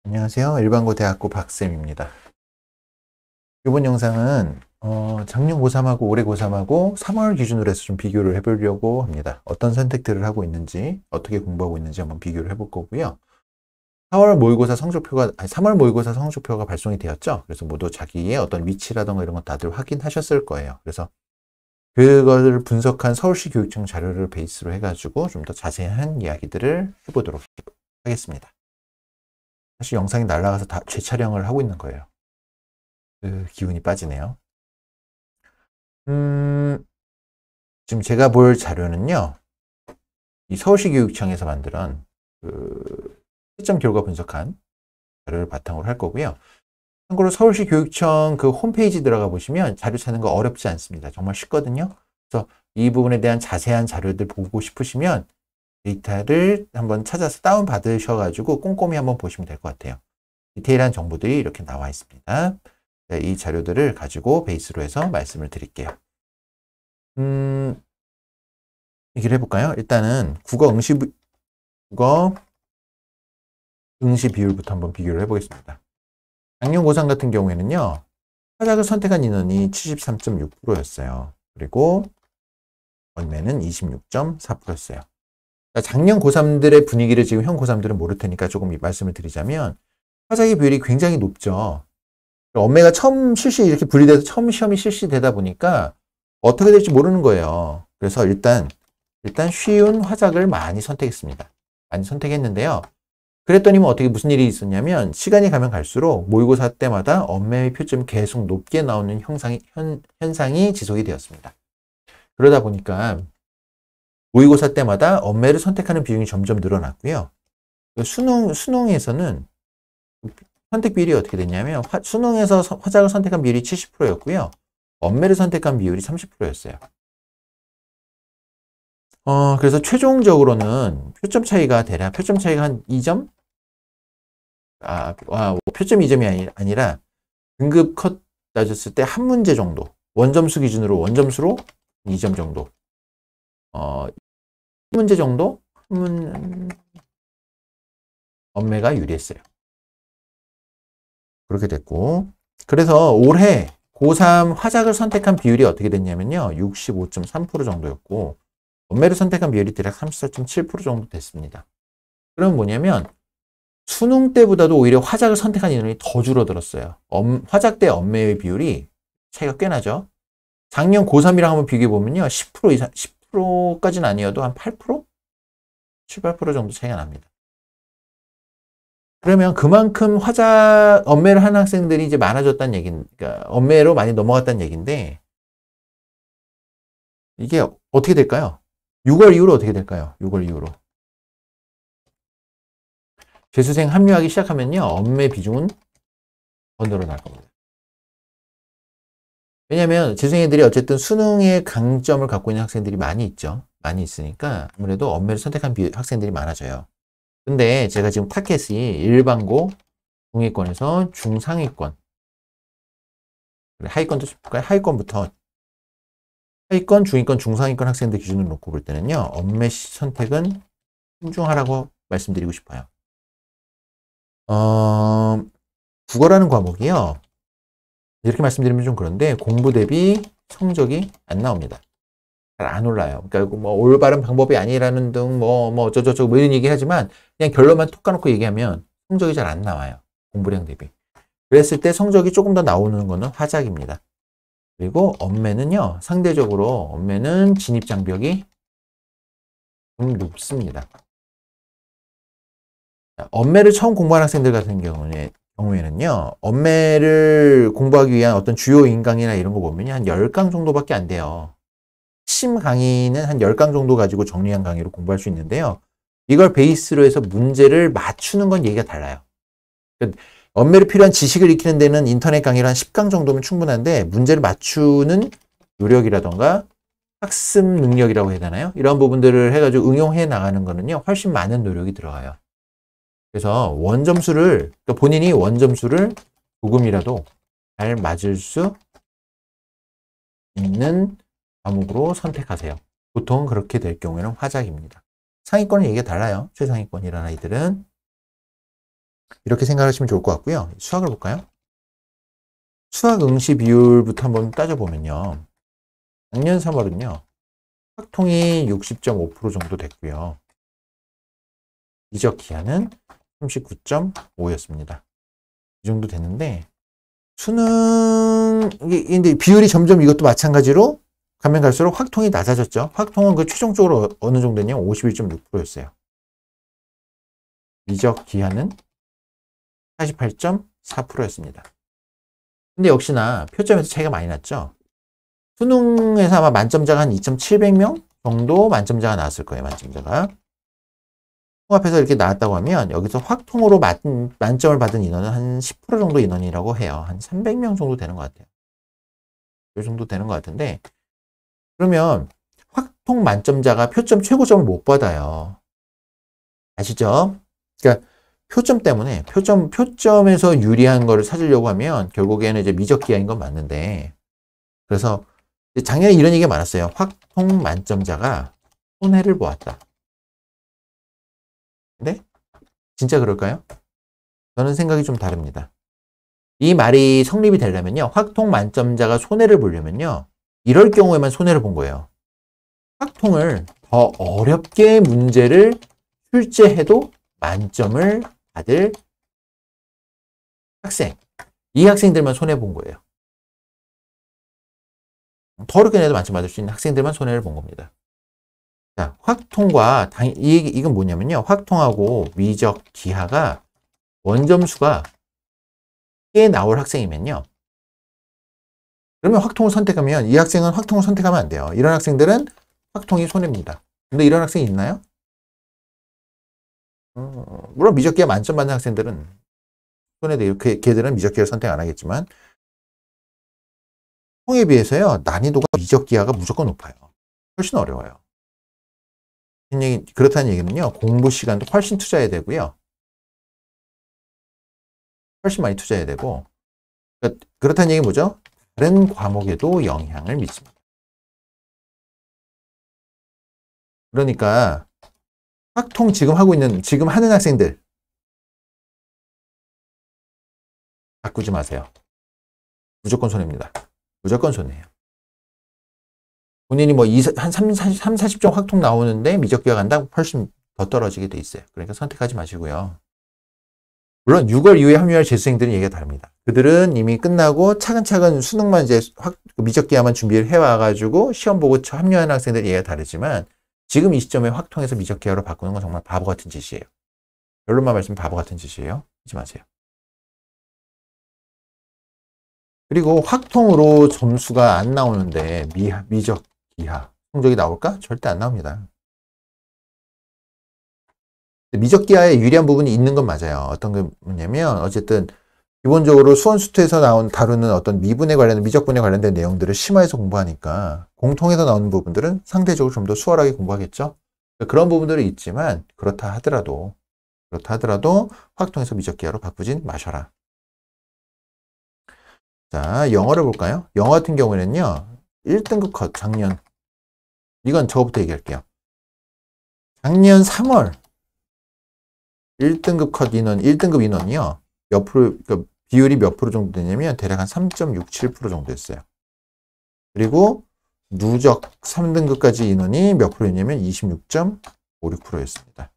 안녕하세요. 일반고대학교 박쌤입니다. 이번 영상은 작년 고3하고 올해 고3하고 3월 기준으로 해서 좀 비교를 해보려고 합니다. 어떤 선택들을 하고 있는지, 어떻게 공부하고 있는지 한번 비교를 해볼 거고요. 4월 모의고사 성적표가, 3월 모의고사 성적표가 발송이 되었죠. 그래서 모두 자기의 어떤 위치라던가 이런 것 다들 확인하셨을 거예요. 그래서 그것을 분석한 서울시 교육청 자료를 베이스로 해가지고 좀 더 자세한 이야기들을 해보도록 하겠습니다. 사실 영상이 날아가서 다 재촬영을 하고 있는 거예요. 그 기운이 빠지네요. 지금 제가 볼 자료는요, 이 서울시 교육청에서 만든 시점 결과 분석한 자료를 바탕으로 할 거고요. 참고로 서울시 교육청 그 홈페이지 들어가 보시면 자료 찾는 거 어렵지 않습니다. 정말 쉽거든요. 그래서 이 부분에 대한 자세한 자료들 보고 싶으시면 데이터를 한번 찾아서 다운 받으셔가지고 꼼꼼히 한번 보시면 될 것 같아요. 디테일한 정보들이 이렇게 나와 있습니다. 이 자료들을 가지고 베이스로 해서 말씀을 드릴게요. 얘기를 해볼까요? 일단은 국어 응시 비율부터 한번 비교를 해보겠습니다. 작년 고3 같은 경우에는요, 화작을 선택한 인원이 73.6%였어요. 그리고 원매는 26.4%였어요. 작년 고3들의 분위기를 지금 현 고3들은 모를 테니까 조금 말씀을 드리자면, 화작의 비율이 굉장히 높죠. 엄매가 처음 이렇게 분리돼서 처음 시험이 실시되다 보니까 어떻게 될지 모르는 거예요. 그래서 일단 쉬운 화작을 많이 선택했습니다. 많이 선택했는데요. 그랬더니 무슨 일이 있었냐면 시간이 가면 갈수록 모의고사 때마다 엄매의 표점이 계속 높게 나오는 현상이 지속이 되었습니다. 그러다 보니까 모의고사 때마다 엄매를 선택하는 비중이 점점 늘어났고요. 수능에서는 선택 비율이 어떻게 됐냐면 수능에서 화작을 선택한 비율이 70%였고요. 엄매를 선택한 비율이 30%였어요. 그래서 최종적으로는 표점 차이가 한 2점? 표점 2점이 아니라 등급 컷 따졌을 때 한 문제 정도. 원점수 기준으로 원점수로 2점 정도. 한 문제 정도? 엄매가 유리했어요. 그렇게 됐고. 그래서 올해 고3 화작을 선택한 비율이 어떻게 됐냐면요. 65.3% 정도였고, 엄매를 선택한 비율이 대략 34.7% 정도 됐습니다. 그럼 뭐냐면, 수능 때보다도 오히려 화작을 선택한 인원이 더 줄어들었어요. 화작 대 엄매의 비율이 차이가 꽤 나죠. 작년 고3이랑 한번 비교해보면요. 10% 이상, 10%까지는 아니어도 한 8%? 7, 8% 정도 차이가 납니다. 그러면 그만큼 엄매를 하는 학생들이 이제 많아졌다는 그러니까 엄매로 많이 넘어갔다는 얘기인데, 이게 어떻게 될까요? 6월 이후로 어떻게 될까요? 6월 이후로. 재수생 합류하기 시작하면요, 엄매 비중은 더 늘어날 겁니다. 왜냐면 재수생들이 어쨌든 수능의 강점을 갖고 있는 학생들이 많이 있죠. 많이 있으니까 아무래도 엄매를 선택한 학생들이 많아져요. 근데 제가 지금 타켓이 일반고, 중위권에서 중상위권, 하위권도 볼까요? 하위권, 중위권, 중상위권 학생들 기준으로 놓고 볼 때는요, 엄매 선택은 신중하라고 말씀드리고 싶어요. 국어라는 과목이요, 이렇게 말씀드리면 좀 그런데 공부 대비 성적이 안 나옵니다. 잘 안 올라요. 그러니까 올바른 방법이 아니라는 등 어쩌저쩌고 이런 얘기 하지만 그냥 결론만 톡 까놓고 얘기하면 성적이 잘 안 나와요. 공부량 대비. 그랬을 때 성적이 조금 더 나오는 거는 화작입니다. 그리고 엄매는요, 상대적으로 엄매는 진입 장벽이 좀 높습니다. 엄매를 처음 공부하는 학생들 같은 경우에는요, 엄매를 공부하기 위한 어떤 주요 인강이나 이런 거 보면 한 10강 정도밖에 안 돼요. 핵심 강의는 한 10강 정도 가지고 정리한 강의로 공부할 수 있는데요. 이걸 베이스로 해서 문제를 맞추는 건 얘기가 달라요. 엄매를 필요한 지식을 익히는 데는 인터넷 강의를 한 10강 정도면 충분한데, 문제를 맞추는 노력이라던가 학습 능력이라고 해야 되나요? 이런 부분들을 해가지고 응용해 나가는 거는요, 훨씬 많은 노력이 들어가요. 그래서 그러니까 본인이 원점수를 조금이라도 잘 맞을 수 있는 과목으로 선택하세요. 보통 그렇게 될 경우에는 화작입니다. 상위권은 얘기가 달라요. 최상위권이라는 아이들은. 이렇게 생각하시면 좋을 것 같고요. 수학을 볼까요? 수학 응시 비율부터 한번 따져보면요. 작년 3월은요. 확통이 60.5% 정도 됐고요. 이적 기하는 39.5였습니다. 이 정도 됐는데 수능 근데 비율이 점점 이것도 마찬가지로 가면 갈수록 확통이 낮아졌죠. 확통은 그 최종적으로 어느 정도냐 51.6%였어요. 이적 기하는 48.4%였습니다. 근데 역시나 표점에서 차이가 많이 났죠. 수능에서 아마 만점자가 한 2,700명 정도 만점자가 나왔을 거예요. 만점자가. 통합해서 이렇게 나왔다고 하면 여기서 확통으로 만점을 받은 인원은 한 10% 정도 인원이라고 해요. 한 300명 정도 되는 것 같아요. 이 정도 되는 것 같은데 그러면 확통 만점자가 표점 최고점을 못 받아요. 아시죠? 그러니까 표점 때문에 표점에서 유리한 거를 찾으려고 하면 결국에는 이제 미적 기하인 건 맞는데 그래서 작년에 이런 얘기가 많았어요. 확통 만점자가 손해를 보았다. 근데 진짜 그럴까요? 저는 생각이 좀 다릅니다. 이 말이 성립이 되려면요. 확통 만점자가 손해를 보려면요. 이럴 경우에만 손해를 본 거예요. 확통을 더 어렵게 문제를 출제해도 만점을 받을 학생. 이 학생들만 손해본 거예요. 더 어렵게 내도 만점 받을 수 있는 학생들만 손해를 본 겁니다. 자, 확통과 이건 뭐냐면요. 확통하고 미적 기하가 원점수가 꽤 나올 학생이면요. 그러면 확통을 선택하면 이 학생은 확통을 선택하면 안 돼요. 이런 학생들은 확통이 손해입니다. 근데 이런 학생이 있나요? 물론 미적 기하 만점 받는 학생들은 손해돼요. 걔들은 미적 기하를 선택 안 하겠지만 통에 비해서요. 난이도가 미적 기하가 무조건 높아요. 훨씬 어려워요. 그렇다는 얘기는요. 공부 시간도 훨씬 투자해야 되고요. 훨씬 많이 투자해야 되고 그렇다는 얘기는 뭐죠? 다른 과목에도 영향을 미칩니다. 그러니까 확통 지금 하는 학생들 바꾸지 마세요. 무조건 손해입니다. 무조건 손해예요. 본인이 뭐 한 40점 확통 나오는데 미적 기하 간다? 훨씬 더 떨어지게 돼 있어요. 그러니까 선택하지 마시고요. 물론 6월 이후에 합류할 재수생들은 얘기가 다릅니다. 그들은 이미 끝나고 차근차근 수능만 이제 미적 기하만 준비를 해와가지고 시험 보고 합류하는 학생들 얘기가 다르지만 지금 이 시점에 확통해서 미적 기하로 바꾸는 건 정말 바보 같은 짓이에요. 결론만 말씀드리면 바보 같은 짓이에요. 하지 마세요. 그리고 확통으로 점수가 안 나오는데 미적 기하 성적이 나올까? 절대 안 나옵니다. 미적 기하에 유리한 부분이 있는 건 맞아요. 어떤 게 뭐냐면 어쨌든 기본적으로 수원수투에서 다루는 어떤 미분에 관련된 미적분에 관련된 내용들을 심화해서 공부하니까 공통에서 나오는 부분들은 상대적으로 좀 더 수월하게 공부하겠죠. 그런 부분들이 있지만 그렇다 하더라도 확통해서 미적 기하로 바꾸진 마셔라. 자, 영어를 볼까요? 영어 같은 경우에는요. 1등급 컷 작년 이건 저부터 얘기할게요. 작년 3월 1등급 컷 인원, 1등급 인원이요. 몇 프로, 그러니까 비율이 몇 프로 정도 되냐면 대략 한 3.67% 정도 됐어요. 그리고 누적 3등급까지 인원이 몇 프로였냐면 26.56%였습니다.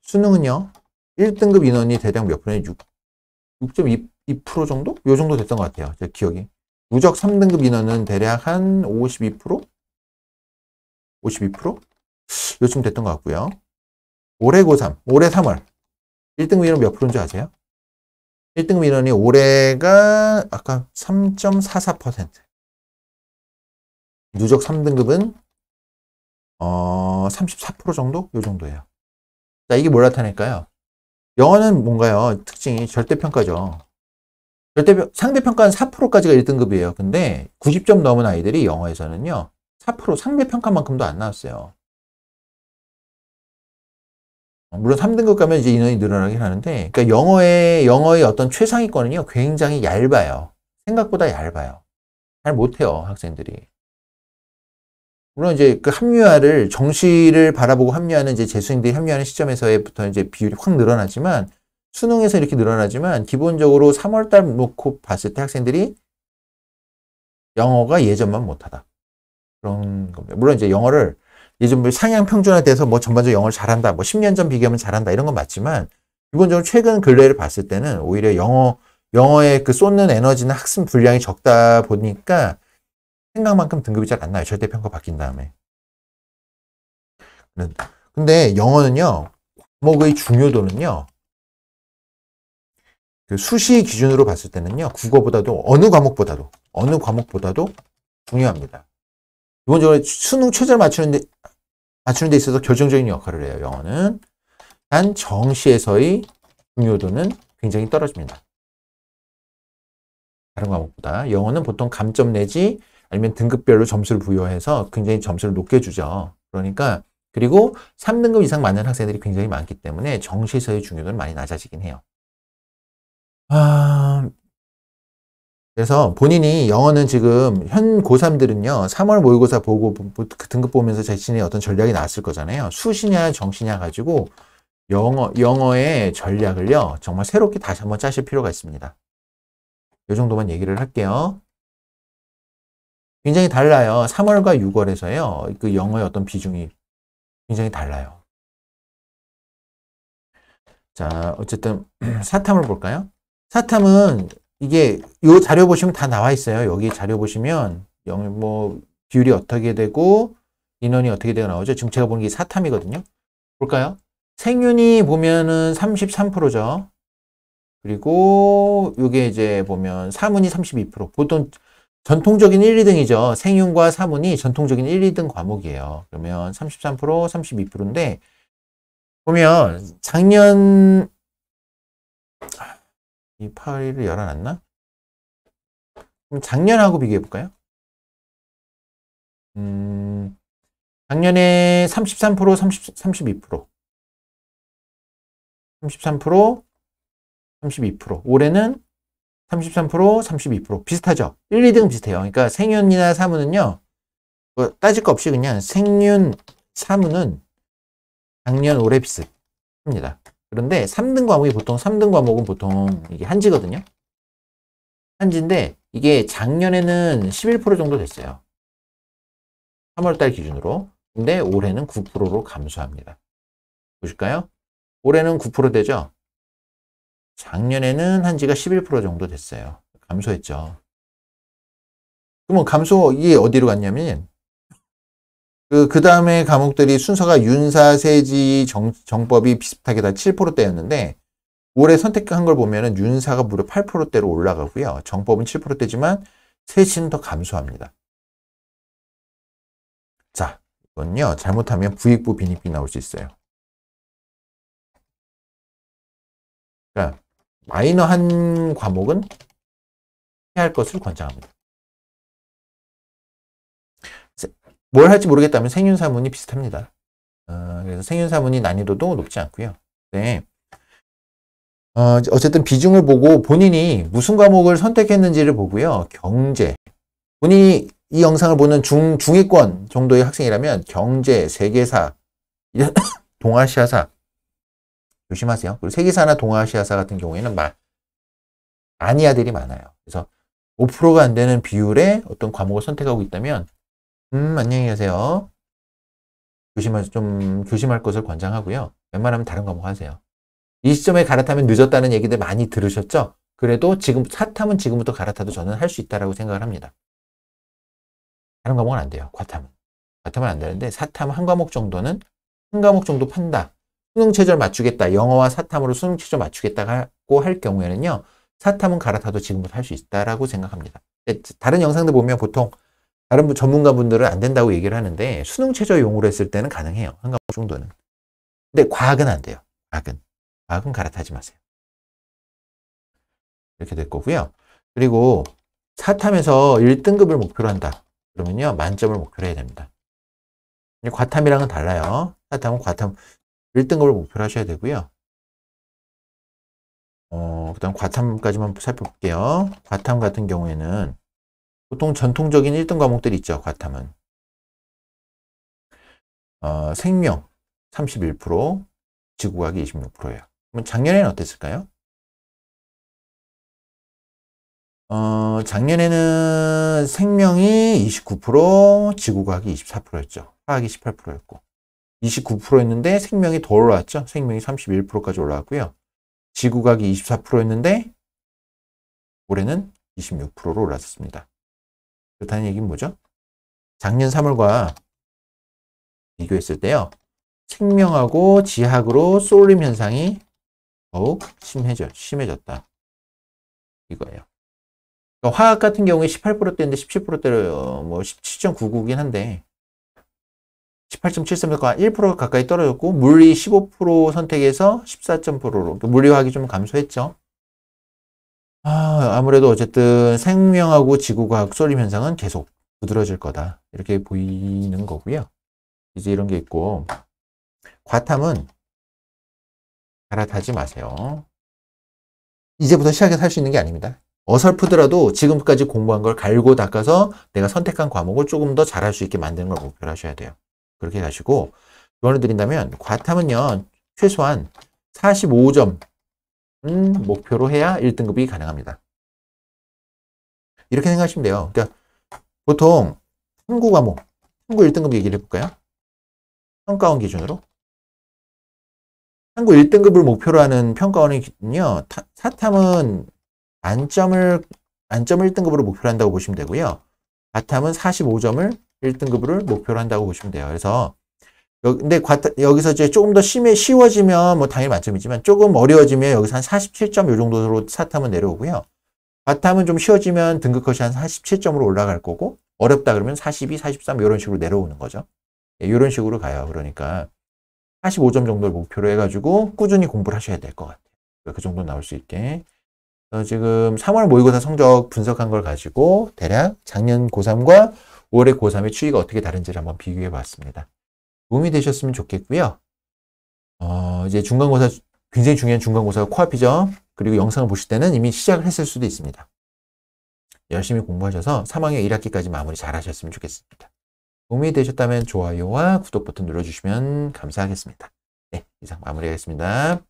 수능은요. 1등급 인원이 대략 몇 프로냐? 6.2% 정도? 요 정도 됐던 것 같아요. 제 기억이. 누적 3등급 인원은 대략 한 52%? 52%? 요쯤 됐던 것 같고요. 올해 고3, 올해 3월 1등급 인원 몇 프로인지 아세요? 1등급 인원이 올해가 아까 3.44%. 누적 3등급은 34% 정도? 요 정도예요. 자, 이게 뭘 나타낼까요? 영어는 뭔가요? 특징이 절대평가죠. 상대평가는 4%까지가 1등급이에요. 근데 90점 넘은 아이들이 영어에서는요. 4% 상대평가만큼도 안 나왔어요. 물론 3등급 가면 이제 인원이 늘어나긴 하는데, 그러니까 영어의 어떤 최상위권은요, 굉장히 얇아요. 생각보다 얇아요. 잘 못해요, 학생들이. 물론 이제 그 정시를 바라보고 합류하는 이제 재수생들이 합류하는 시점에서부터 이제 비율이 확 늘어나지만, 수능에서 이렇게 늘어나지만 기본적으로 3월달 놓고 봤을 때 학생들이 영어가 예전만 못하다. 그런 겁니다. 물론 이제 영어를 예전 상향 평준화돼서 뭐 전반적으로 영어를 잘한다. 뭐 10년 전 비교하면 잘한다. 이런 건 맞지만 기본적으로 최근 근래를 봤을 때는 오히려 영어에 그 쏟는 에너지나 학습 분량이 적다 보니까 생각만큼 등급이 잘 안 나요. 절대평가 바뀐 다음에. 근데 영어는요, 과목의 중요도는요, 그 수시 기준으로 봤을 때는요, 국어보다도 어느 과목보다도 중요합니다. 기본적으로 수능 최저를 맞추는 데 있어서 결정적인 역할을 해요, 영어는. 단 정시에서의 중요도는 굉장히 떨어집니다. 다른 과목보다. 영어는 보통 감점 내지 아니면 등급별로 점수를 부여해서 굉장히 점수를 높게 주죠. 그러니까 그리고 3등급 이상 맞는 학생들이 굉장히 많기 때문에 정시에서의 중요도는 많이 낮아지긴 해요. 그래서 본인이 영어는 지금 현 고3들은요, 3월 모의고사 보고 그 등급 보면서 자신의 어떤 전략이 나왔을 거잖아요. 수시냐 정시냐 가지고 영어의 전략을요, 정말 새롭게 다시 한번 짜실 필요가 있습니다. 이 정도만 얘기를 할게요. 굉장히 달라요. 3월과 6월에서요, 그 영어의 어떤 비중이 굉장히 달라요. 자, 어쨌든 사탐을 볼까요? 사탐은 이게 요 자료 보시면 다 나와 있어요. 여기 자료 보시면 뭐 비율이 어떻게 되고 인원이 어떻게 되고 나오죠. 지금 제가 보는 게 사탐이거든요. 볼까요? 생윤이 보면은 33%죠. 그리고 요게 이제 보면 사문이 32%. 보통 전통적인 1, 2등이죠. 생윤과 사문이 전통적인 1, 2등 과목이에요. 그러면 33%, 32%인데 보면 작년 이 파일을 열어놨나? 그럼 작년하고 비교해 볼까요? 작년에 33%, 32%. 33%, 32%. 올해는 33%, 32%. 비슷하죠? 1, 2등 비슷해요. 그러니까 생윤이나 사문은요, 뭐 따질 거 없이 그냥 생윤, 사문은 작년, 올해 비슷합니다. 그런데 3등 과목이 보통 3등 과목은 보통 이게 한지거든요. 한지인데 이게 작년에는 11% 정도 됐어요. 3월달 기준으로. 근데 올해는 9%로 감소합니다. 보실까요? 올해는 9% 되죠? 작년에는 한지가 11% 정도 됐어요. 감소했죠. 그러면 감소, 이게 어디로 갔냐면 그 다음에 과목들이 순서가 윤사, 세지, 정법이 비슷하게 다 7%대였는데 올해 선택한 걸 보면은 윤사가 무려 8%대로 올라가고요. 정법은 7%대지만 세지는 더 감소합니다. 자, 이건요. 잘못하면 부익부 빈익빈 나올 수 있어요. 그러니까 마이너 한 과목은 해야 할 것을 권장합니다. 뭘 할지 모르겠다면 생윤사문이 비슷합니다. 그래서 생윤사문이 난이도도 높지 않고요. 네. 어쨌든 비중을 보고 본인이 무슨 과목을 선택했는지를 보고요. 경제. 본인이 이 영상을 보는 중위권 정도의 학생이라면 경제, 세계사, 동아시아사 조심하세요. 그리고 세계사나 동아시아사 같은 경우에는 아니아들이 많아요. 그래서 5%가 안 되는 비율의 어떤 과목을 선택하고 있다면 안녕히 계세요. 좀 조심할 것을 권장하고요. 웬만하면 다른 과목 하세요. 이 시점에 갈아타면 늦었다는 얘기들 많이 들으셨죠? 그래도 지금 사탐은 지금부터 갈아타도 저는 할 수 있다라고 생각을 합니다. 다른 과목은 안 돼요. 과탐은 안 되는데 사탐 한 과목 정도 판다. 수능 최저를 맞추겠다. 영어와 사탐으로 수능 최저 맞추겠다고 할 경우에는요. 사탐은 갈아타도 지금부터 할 수 있다라고 생각합니다. 다른 영상들 보면 보통 다른 전문가분들은 안 된다고 얘기를 하는데 수능 최저용으로 했을 때는 가능해요. 한 과목 정도는. 근데 과학은 안 돼요. 과학은 갈아타지 마세요. 이렇게 될 거고요. 그리고 사탐에서 1등급을 목표로 한다. 그러면요. 만점을 목표로 해야 됩니다. 과탐이랑은 달라요. 사탐은 과탐 1등급을 목표로 하셔야 되고요. 그 다음 과탐까지만 살펴볼게요. 과탐 같은 경우에는 보통 전통적인 1등 과목들이 있죠. 과탐은. 생명 31%, 지구과학이 26%예요. 그럼 작년에는 어땠을까요? 작년에는 생명이 29%, 지구과학이 24%였죠. 화학이 18%였고. 29%였는데 생명이 더 올라왔죠. 생명이 31%까지 올라왔고요. 지구과학이 24%였는데 올해는 26%로 올랐습니다. 그렇다는 얘기는 뭐죠? 작년 3월과 비교했을 때요. 생명하고 지학으로 쏠림 현상이 더욱 심해졌다. 이거예요. 그러니까 화학 같은 경우에 18%대인데 17%대로 뭐 17.99긴 한데 18.73과 1% 가까이 떨어졌고 물리 15% 선택에서 14.0%로 그러니까 물리화학이 좀 감소했죠. 아무래도 어쨌든 생명하고 지구과학 쏠림 현상은 계속 두드러질 거다. 이렇게 보이는 거고요. 이제 이런 게 있고 과탐은 갈아타지 마세요. 이제부터 시작해서 할 수 있는 게 아닙니다. 어설프더라도 지금까지 공부한 걸 갈고 닦아서 내가 선택한 과목을 조금 더 잘할 수 있게 만드는 걸 목표로 하셔야 돼요. 그렇게 가시고 조언을 드린다면 과탐은요. 최소한 45점은 목표로 해야 1등급이 가능합니다. 이렇게 생각하시면 돼요. 그러니까 보통 탐구 과목, 탐구 1등급 얘기를 해볼까요? 평가원 기준으로. 탐구 1등급을 목표로 하는 평가원은요. 사탐은 만점을 1등급으로 목표로 한다고 보시면 되고요. 과탐은 45점을 1등급으로 목표로 한다고 보시면 돼요. 그래서 근데 여기서 이제 조금 더 쉬워지면 뭐 당연히 만점이지만 조금 어려워지면 여기서 한 47점 요 정도로 사탐은 내려오고요. 과탐은 좀 쉬워지면 등급컷이 한 47점으로 올라갈 거고 어렵다 그러면 42, 43 이런 식으로 내려오는 거죠. 이런 식으로 가요. 그러니까 45점 정도를 목표로 해가지고 꾸준히 공부를 하셔야 될 것 같아요. 그 정도 나올 수 있게. 지금 3월 모의고사 성적 분석한 걸 가지고 대략 작년 고3과 올해 고3의 추이가 어떻게 다른지를 한번 비교해 봤습니다. 도움이 되셨으면 좋겠고요. 이제 중간고사, 굉장히 중요한 중간고사가 코앞이죠. 그리고 영상을 보실 때는 이미 시작을 했을 수도 있습니다. 열심히 공부하셔서 3학년 1학기까지 마무리 잘 하셨으면 좋겠습니다. 도움이 되셨다면 좋아요와 구독 버튼 눌러주시면 감사하겠습니다. 네, 이상 마무리하겠습니다.